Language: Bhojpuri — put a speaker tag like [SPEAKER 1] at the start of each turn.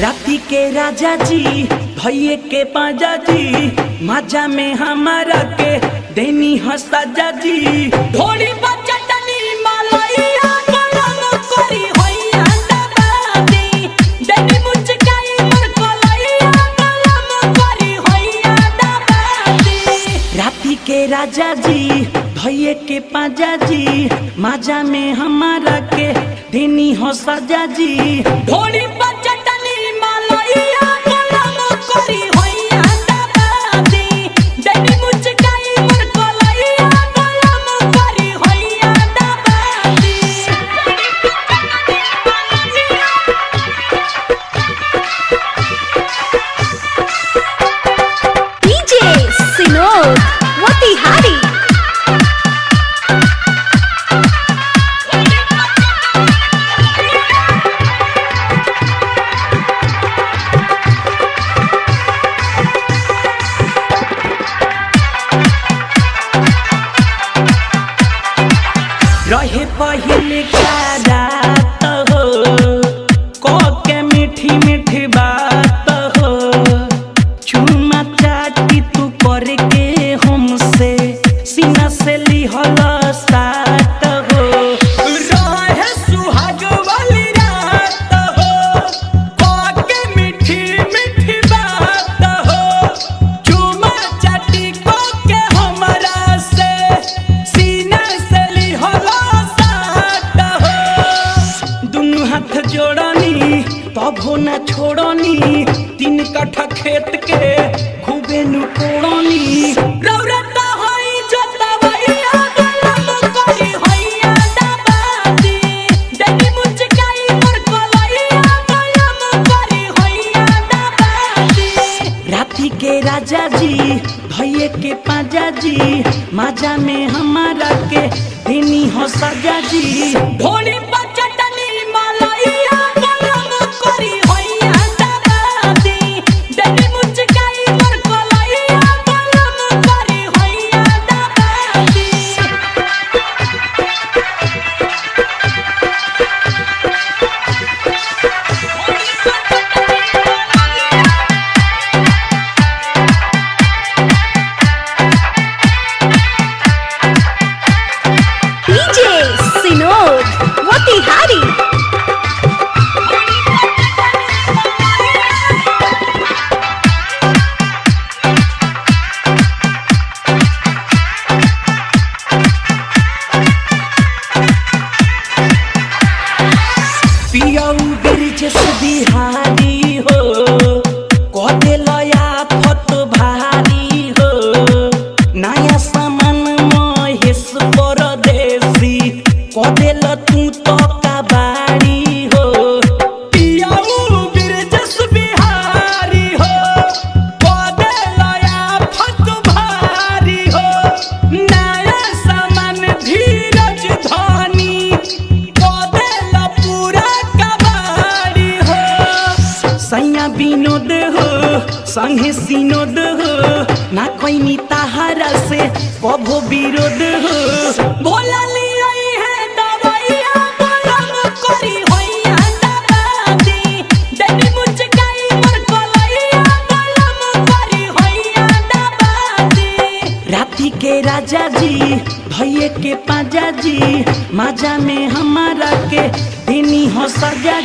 [SPEAKER 1] राती के राजा जी भैये के पाजा जी माजा में हमारा के देनी हसाजा जी थोड़ी बचटनी मालैया कलम करी होइया दबादी देनी मुचकाई मोर कलैया कलम करी होइया दबादी राती के राजा जी भैये के पाजा जी माजा में हमारा के देनी हसाजा जी थोड़ी रहे पहले का रात हो के मीठी मीठी बात हो चुमा चाटी तू करके हमसे सीना से लिहल साथ हो रहे सुहाग वाली रात हो के मीठी मीठी बात हो चुमा चाटी के हमरा से सीना से लिहल हाथ जोड़नी तबो न छोड़नी 3 कट्ठा खेत के खूबे नु कोड़नी रौरता होई जोतवैया गलम करी होइया दबादी देनी मुचकाई मोर कलैया गलम करी होइया दबादी राती के राजा जी भैये के पाजा जी माजा में हमारा के देनी हो सजा जी ढोली बिहारी हो कदे लया फत भारी हो नया सामान महेश परदेसी कदे ल तू तो कबाड़ी हो पियाऊ बिरजस बिहारी हो कदे लया फत भारी हो नया सामान धीरज धनी कदे ल पूरा सैया विनोद हो संगे सिनोद हो ना कोई नी ताहारा से कभो विरोध हो बोला लिया है दवाइया गलम करी होइया दबादी देनी मुचकाई मोर कलैया गलम करी होइया दबादी राती के राजा जी भैये के पाजा जी माजा में हमारा के देनी हो सजा